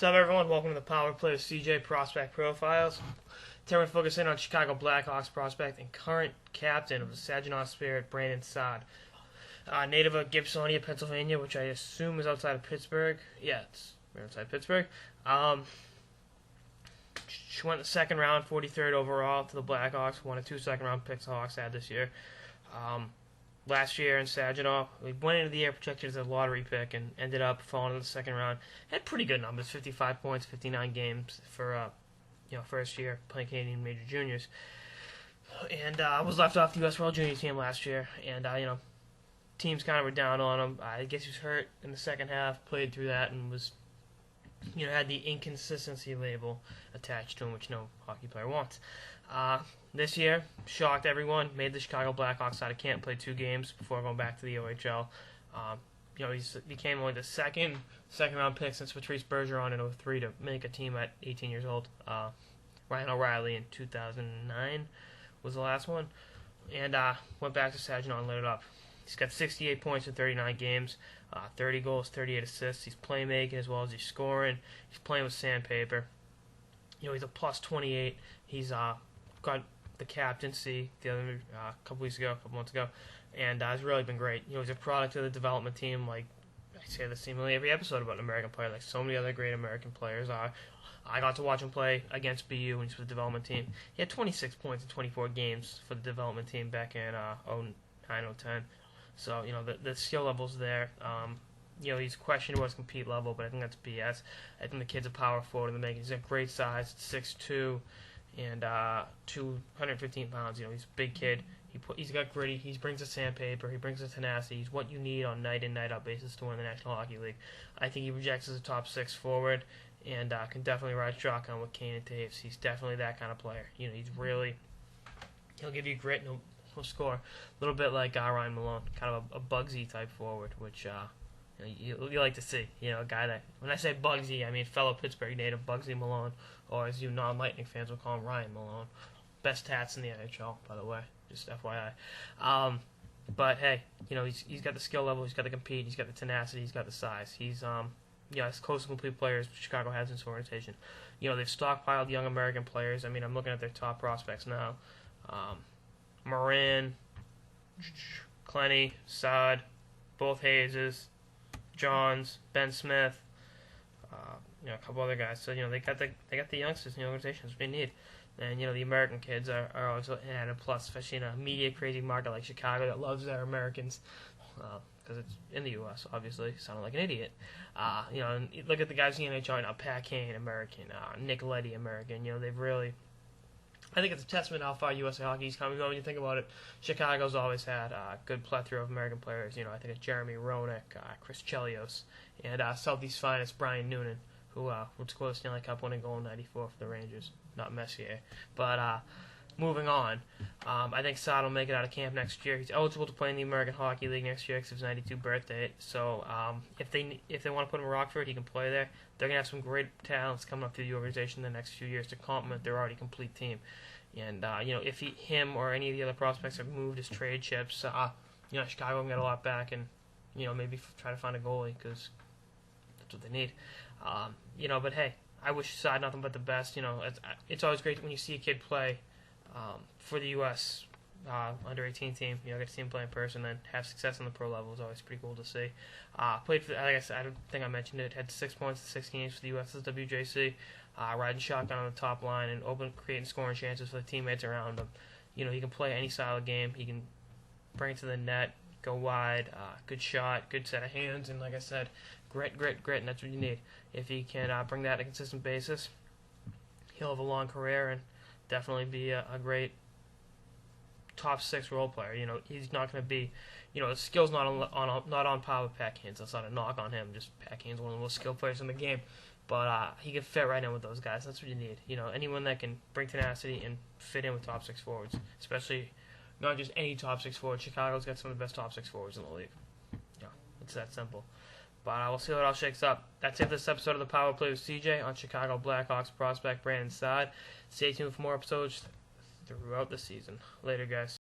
What's up, everyone? Welcome to the Power Play with CJ Prospect Profiles. Today we're focusing on Chicago Blackhawks prospect and current captain of the Saginaw Spirit, Saad. Native of Gibsonia, Pennsylvania, which I assume is outside of Pittsburgh. Yeah, it's right outside Pittsburgh. She went the second round, 43rd overall to the Blackhawks. One of 2 second-round picks the Hawks had this year. Last year in Saginaw, we went into the year projected as a lottery pick and ended up falling in the second round. Had pretty good numbers, 55 points, 59 games for first year playing Canadian Major Juniors. And was left off the U.S. World Junior team last year, and teams kind of were down on him. I guess he was hurt in the second half, played through that, and was had the inconsistency label attached to him, which no hockey player wants. This year, shocked everyone, made the Chicago Blackhawks out of camp, played 2 games before going back to the OHL. He became only the second round pick since Patrice Bergeron in 2003 to make a team at 18 years old. Ryan O'Reilly in 2009 was the last one, and went back to Saginaw and lit it up. He's got 68 points in 39 games, 30 goals, 38 assists. He's playmaking as well as he's scoring. He's playing with sandpaper. He's a plus 28. He's got the captaincy the other couple months ago, and has really been great. He's a product of the development team. Like I say this seemingly every episode about an American player, like so many other great American players are. I got to watch him play against BU when he was with the development team. He had 26 points in 24 games for the development team back in 09-10. So the skill level's there. He's questionable at his compete level, but I think that's BS. I think the kid's a power forward in the making. He's got great size, 6'2", and 215 pounds. He's a big kid. He's got gritty. He brings the sandpaper. He brings the tenacity. He's what you need on night in, night out basis to win the National Hockey League. I think he projects as a top 6 forward, and can definitely ride shotgun with Kane and Taves. He's definitely that kind of player. He'll give you grit and he'll score. A little bit like Ryan Malone, kind of a Bugsy type forward, which you like to see. A guy that, when I say Bugsy, I mean fellow Pittsburgh native Bugsy Malone, or as you non-Lightning fans will call him, Ryan Malone. Best tats in the NHL, by the way, just FYI. But hey, he's got the skill level, he's got the compete, he's got the tenacity, he's got the size. He's as close to complete players Chicago has in its organization. They've stockpiled young American players. I mean, I'm looking at their top prospects now. Moran, Clenny, Saad, both Hayeses, Johns, Ben Smith, a couple other guys. So they got the youngsters in the organization, which they need. And the American kids are always an added plus, especially in a media crazy market like Chicago that loves their Americans, because it's in the U.S. Obviously, sounding like an idiot. And look at the guys in the NHL now: Pat Kane, American; Nick Leddy, American. They've really. I think it's a testament to how far USA Hockey's come. When you think about it, Chicago's always had a good plethora of American players. I think it's Jeremy Roenick, Chris Chelios, and Southeast finest Brian Noonan, who would score the Stanley Cup winning goal in '94 for the Rangers. Not Messier. But moving on, I think Saad will make it out of camp next year. He's eligible to play in the American Hockey League next year because of his '92 birthday. So if they want to put him in Rockford, he can play there. They're going to have some great talents coming up through the organization in the next few years to complement their already complete team. And if him or any of the other prospects are moved as trade chips, Chicago can get a lot back, and maybe try to find a goalie because that's what they need. But hey, I wish Saad nothing but the best. It's always great when you see a kid play for the U.S. Under 18 team. Get to see him play in person and have success on the pro level is always pretty cool to see. Played for, like I said, I don't think I mentioned it. Had 6 points in 6 games for the U.S. WJC. Riding shotgun on the top line and creating scoring chances for the teammates around him. He can play any style of game. He can bring it to the net, go wide, good shot, good set of hands, and like I said, grit, and that's what you need. If he can bring that on a consistent basis, he'll have a long career and definitely be a great top 6 role player. He's not going to be, his skill's not on par with Pat Kane's. That's not a knock on him. Just Pat Kane's one of the most skilled players in the game. But he can fit right in with those guys. That's what you need. Anyone that can bring tenacity and fit in with top 6 forwards, especially not just any top 6 forwards. Chicago's got some of the best top 6 forwards in the league. It's that simple. But we'll see what all shakes up. That's it for this episode of the Power Play with CJ on Chicago Blackhawks prospect Saad. Stay tuned for more episodes throughout the season. Later, guys.